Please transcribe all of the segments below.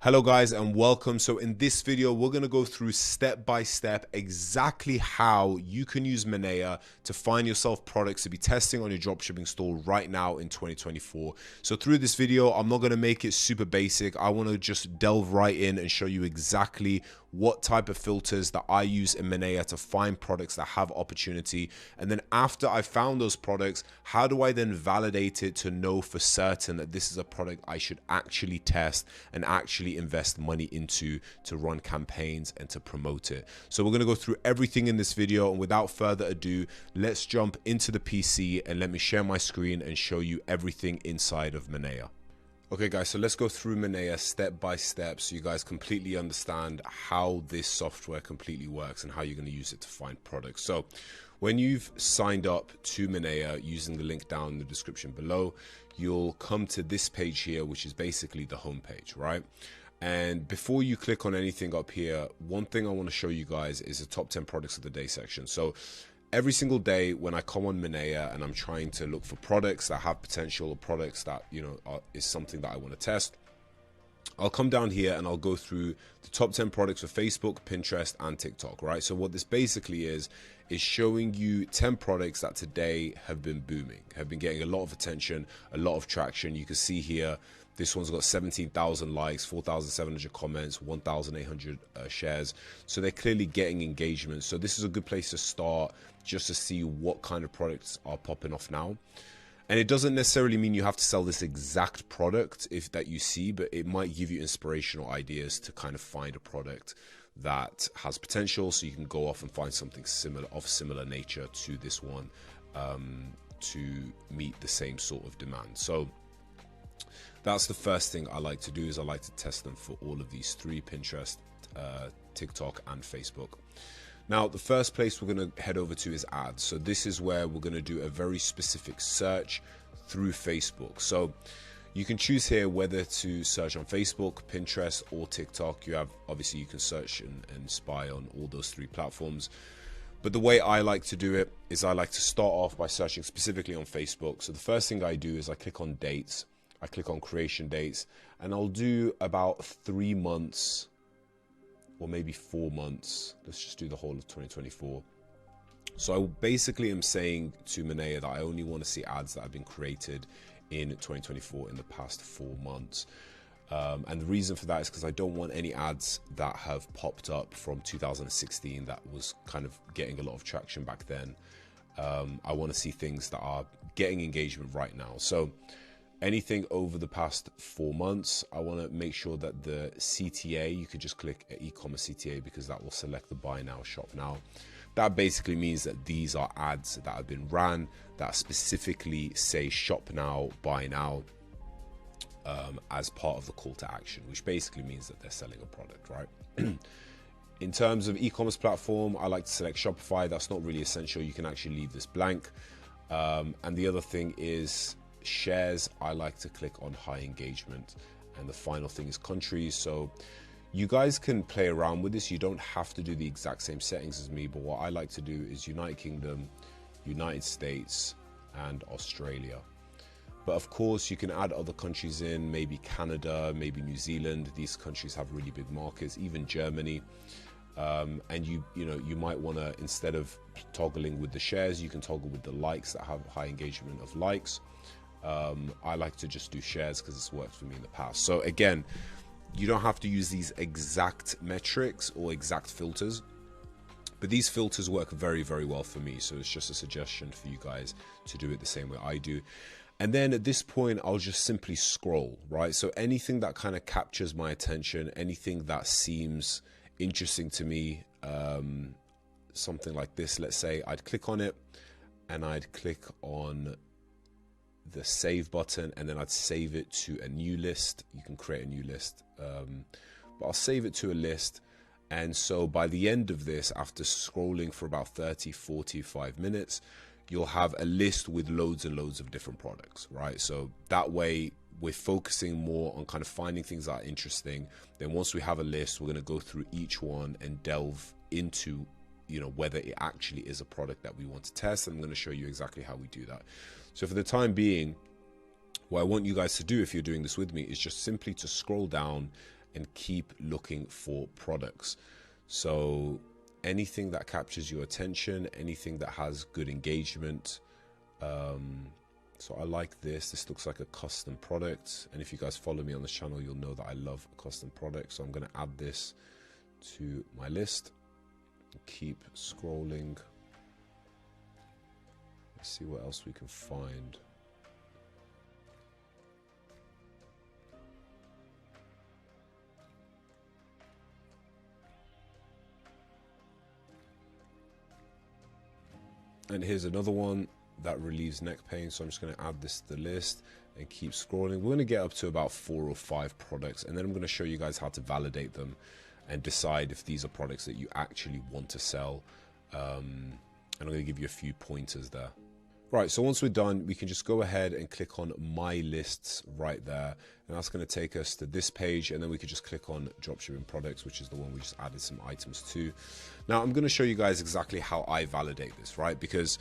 Hello guys and welcome. So in this video we're going to go through step by step exactly how you can use Minea to find yourself products to be testing on your dropshipping store right now in 2024. So through this video I'm not going to make it super basic. I want to just delve right in and show you exactly what type of filters that I use in Minea to find products that have opportunity, and then after I found those products, how do I then validate it to know for certain that this is a product I should actually test and actually invest money into to run campaigns and to promote it. So we're going to go through everything in this video, and without further ado, let's jump into the PC and let me share my screen and show you everything inside of Minea. Okay guys, so let's go through Minea step by step so you guys completely understand how this software completely works and how you're going to use it to find products. So when you've signed up to Minea using the link down in the description below, you'll come to this page here, which is basically the home page, right? And before you click on anything up here, one thing I want to show you guys is the top 10 products of the day section. So every single day when I come on Minea and I'm trying to look for products that have potential or products that, is something that I want to test, I'll come down here and I'll go through the top 10 products for Facebook, Pinterest, and TikTok, right? So what this basically is showing you 10 products that today have been booming, have been getting a lot of attention, a lot of traction. You can see here, this one's got 17,000 likes, 4,700 comments, 1,800 shares. So they're clearly getting engagement. So this is a good place to start just to see what kind of products are popping off now. And it doesn't necessarily mean you have to sell this exact product that you see, but it might give you inspirational ideas to kind of find a product that has potential, so you can go off and find something similar nature to this one to meet the same sort of demand. So that's the first thing I like to do, is I like to test them for all of these three: Pinterest, TikTok, and Facebook. Now, the first place we're going to head over to is ads. So this is where we're going to do a very specific search through Facebook. So you can choose here whether to search on Facebook, Pinterest, or TikTok. Obviously you can search and spy on all those three platforms. But the way I like to do it is I like to start off by searching specifically on Facebook. So the first thing I do is I click on dates. I click on creation dates, and I'll do about 3 months or maybe 4 months. Let's just do the whole of 2024. So I basically am saying to Minea that I only want to see ads that have been created in 2024 in the past 4 months. And the reason for that is because I don't want any ads that have popped up from 2016 that was kind of getting a lot of traction back then. I want to see things that are getting engagement right now. So anything over the past 4 months, I want to make sure that the CTA, you could just click e-commerce CTA because that will select the buy now, shop now. That basically means that these are ads that have been ran that specifically say shop now, buy now, as part of the call to action, which basically means that they're selling a product, right? In terms of e-commerce platform, I like to select Shopify. That's not really essential. You can actually leave this blank. And the other thing is shares. I like to click on high engagement. And the final thing is countries. So you guys can play around with this. You don't have to do the exact same settings as me, but what I like to do is United Kingdom, United States, and Australia. But of course you can add other countries in, maybe Canada, maybe New Zealand. These countries have really big markets, even Germany. And you might want to, instead of toggling with the shares, you can toggle with the likes that have high engagement of likes. I like to just do shares because it's worked for me in the past. So again, you don't have to use these exact metrics or exact filters, but these filters work very, very well for me. So it's just a suggestion for you guys to do it the same way I do. And then at this point, I'll just simply scroll, right? So anything that kind of captures my attention, anything that seems interesting to me, something like this, let's say, I'd click on it and I'd click on the save button, and then I'd save it to a new list. You can create a new list, but I'll save it to a list. And so by the end of this, after scrolling for about 45 minutes, you'll have a list with loads and loads of different products, right? So that way we're focusing more on kind of finding things that are interesting. Then once we have a list, we're going to go through each one and delve into, whether it actually is a product that we want to test. And I'm going to show you exactly how we do that. So for the time being, what I want you guys to do, if you're doing this with me, is just simply to scroll down and keep looking for products. So anything that captures your attention, anything that has good engagement. So I like this. This looks like a custom product. And if you guys follow me on this channel, you'll know that I love custom products. So I'm going to add this to my list. Keep scrolling. Let's see what else we can find. And here's another one that relieves neck pain. So I'm just going to add this to the list and keep scrolling. We're going to get up to about 4 or 5 products, and then I'm going to show you guys how to validate them and decide if these are products that you actually want to sell. And I'm going to give you a few pointers there. Right, so once we're done, we can just go ahead and click on My Lists right there. And that's going to take us to this page. And then we could just click on Dropshipping Products, which is the one we just added some items to. Now, I'm going to show you guys exactly how I validate this, right? Because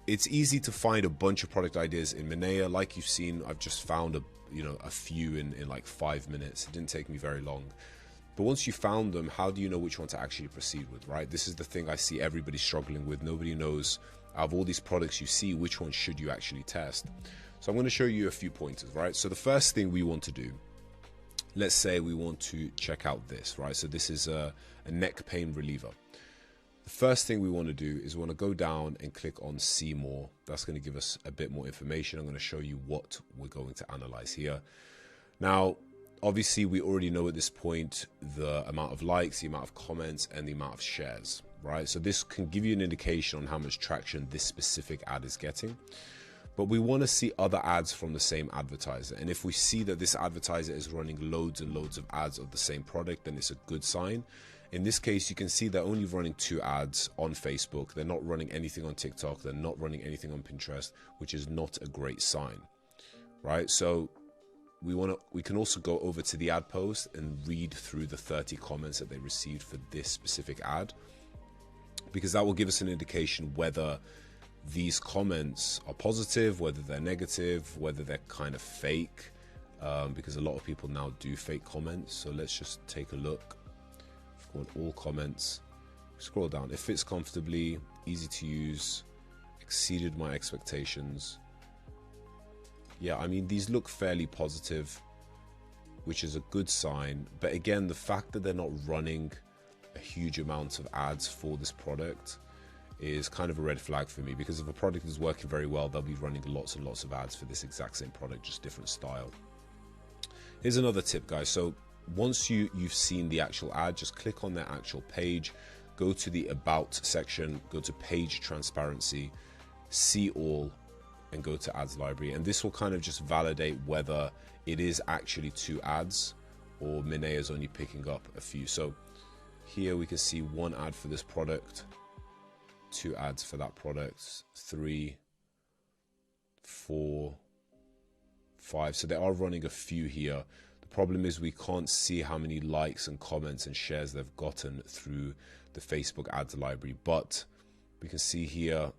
it's easy to find a bunch of product ideas in Minea. Like you've seen, I've just found a few in like 5 minutes. It didn't take me very long. But once you found them, how do you know which one to actually proceed with, right? This is the thing I see everybody struggling with. Nobody knows, out of all these products you see, which one should you actually test. So I'm going to show you a few pointers, right? So the first thing we want to do, let's say we want to check out this, right? So this is a neck pain reliever. The first thing we want to do is we want to go down and click on See More. That's going to give us a bit more information. I'm going to show you what we're going to analyze here. Now, obviously, we already know at this point the amount of likes, the amount of comments, and the amount of shares, right? So this can give you an indication on how much traction this specific ad is getting. But we want to see other ads from the same advertiser. And if we see that this advertiser is running loads and loads of ads of the same product, then it's a good sign. In this case, you can see they're only running 2 ads on Facebook. They're not running anything on TikTok. They're not running anything on Pinterest, which is not a great sign, right? So we can also go over to the ad post and read through the 30 comments that they received for this specific ad, because that will give us an indication whether these comments are positive, whether they're negative, whether they're kind of fake, because a lot of people now do fake comments. So let's just take a look. Go on all comments, scroll down. It fits comfortably, easy to use, exceeded my expectations. Yeah, I mean, these look fairly positive, which is a good sign. But again, the fact that they're not running a huge amount of ads for this product is kind of a red flag for me, because if a product is working very well, they'll be running lots and lots of ads for this exact same product, just different style. Here's another tip, guys. So once you've seen the actual ad, just click on their actual page, go to the About section, go to Page Transparency, See All, and go to Ads Library. And this will kind of just validate whether it is actually 2 ads or Minea is only picking up a few. So here we can see 1 ad for this product, 2 ads for that product, 3, 4, 5. So they are running a few here. The problem is we can't see how many likes and comments and shares they've gotten through the Facebook ads library, but we can see here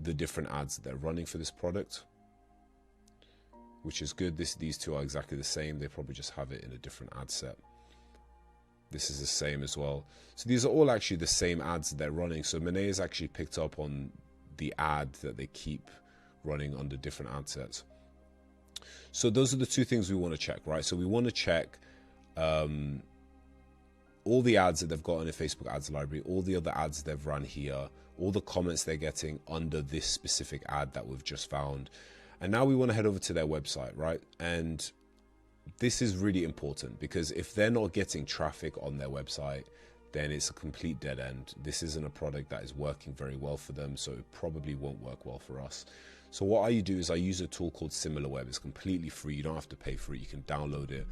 the different ads that they're running for this product, which is good. These 2 are exactly the same. They probably just have it in a different ad set. This is the same as well. So these are all actually the same ads that they're running. So Minea has actually picked up on the ad that they keep running under different ad sets. So those are the 2 things we want to check, right? So we want to check all the ads that they've got in the Facebook ads library, all the other ads they've run here, all the comments they're getting under this specific ad that we've just found. And now we want to head over to their website, right? And this is really important, because if they're not getting traffic on their website, then it's a complete dead end. This isn't a product that is working very well for them, so it probably won't work well for us. So what I do is I use a tool called SimilarWeb. It's completely free. You don't have to pay for it. You can download it.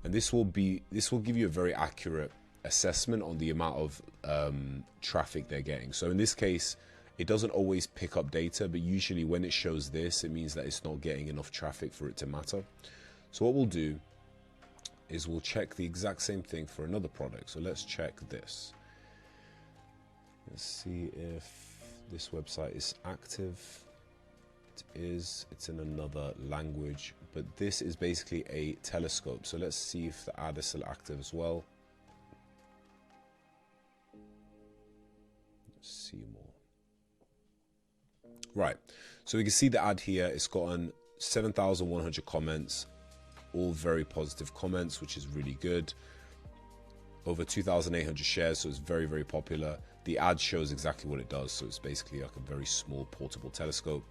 And this will give you a very accurate assessment on the amount of traffic they're getting. So in this case, it doesn't always pick up data, but usually when it shows this, it means that it's not getting enough traffic for it to matter. So what we'll do is we'll check the exact same thing for another product. So let's check this. Let's see if this website is active. It is. It's in another language. but this is basically a telescope. So let's see if the ad is still active as well. Let's see more. Right, so we can see the ad here. It's gotten 7,100 comments, all very positive comments, which is really good. Over 2,800 shares, so it's very, very popular. The ad shows exactly what it does, so it's basically like a very small portable telescope.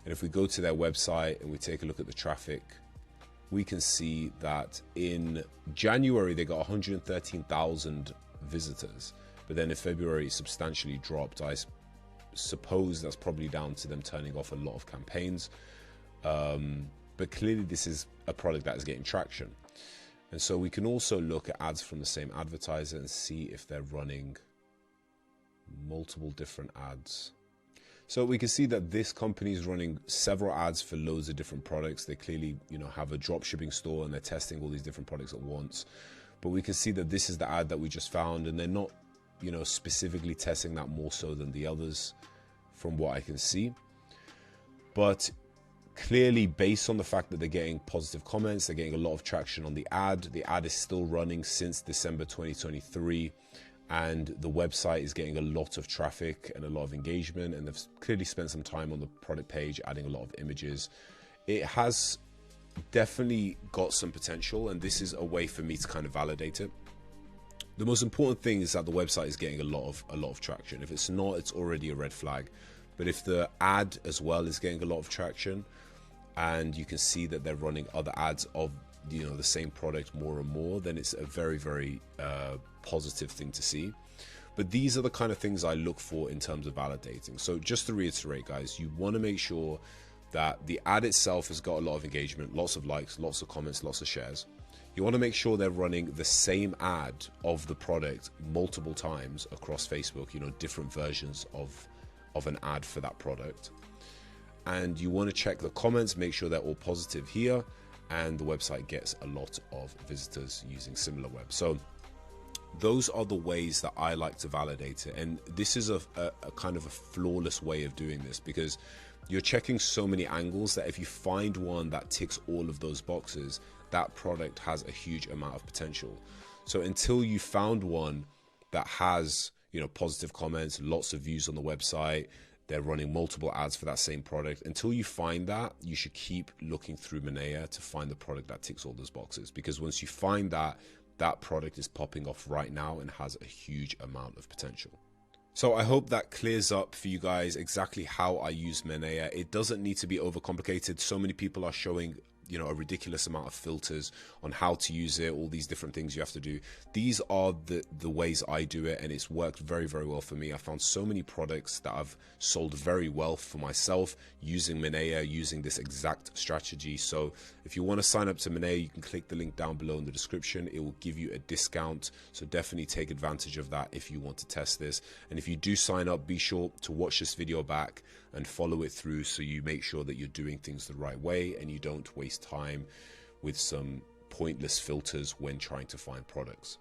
And if we go to their website and we take a look at the traffic, we can see that in January they got 113,000 visitors, but then in February it substantially dropped. I suppose that's probably down to them turning off a lot of campaigns, but clearly this is a product that is getting traction. And so we can also look at ads from the same advertiser and see if they're running multiple different ads. So we can see that this company is running several ads for loads of different products. They clearly, have a dropshipping store and they're testing all these different products at once. But we can see that this is the ad that we just found, and they're not, specifically testing that more so than the others from what I can see. But clearly, based on the fact that they're getting positive comments, they're getting a lot of traction on the ad. The ad is still running since December 2023. And the website is getting a lot of traffic and a lot of engagement, and they've clearly spent some time on the product page adding a lot of images. It has definitely got some potential, and this is a way for me to kind of validate it. The most important thing is that the website is getting a lot of traction. If it's not, it's already a red flag. But if the ad as well is getting a lot of traction, and you can see that they're running other ads of the same product more and more, then it's a very, very positive thing to see. But these are the kind of things I look for in terms of validating. So just to reiterate, guys, you want to make sure that the ad itself has got a lot of engagement, lots of likes, lots of comments, lots of shares. You want to make sure they're running the same ad of the product multiple times across Facebook, different versions of an ad for that product. And you want to check the comments, make sure they're all positive here, and the website gets a lot of visitors using SimilarWeb. So those are the ways that I like to validate it. And this is a kind of a flawless way of doing this, because you're checking so many angles that if you find one that ticks all of those boxes, that product has a huge amount of potential. So until you found one that has, positive comments, lots of views on the website, they're running multiple ads for that same product, until you find that, you should keep looking through Minea to find the product that ticks all those boxes. Because once you find that, that product is popping off right now and has a huge amount of potential. So I hope that clears up for you guys exactly how I use Minea. It doesn't need to be overcomplicated. So many people are showing a ridiculous amount of filters on how to use it, all these different things you have to do. These are the ways I do it, and it's worked very, very well for me. I found so many products that I've sold very well for myself using Minea, using this exact strategy. So if you want to sign up to Minea, you can click the link down below in the description. It will give you a discount, so definitely take advantage of that if you want to test this. And if you do sign up, be sure to watch this video back and follow it through, so you make sure that you're doing things the right way and you don't waste time with some pointless filters when trying to find products.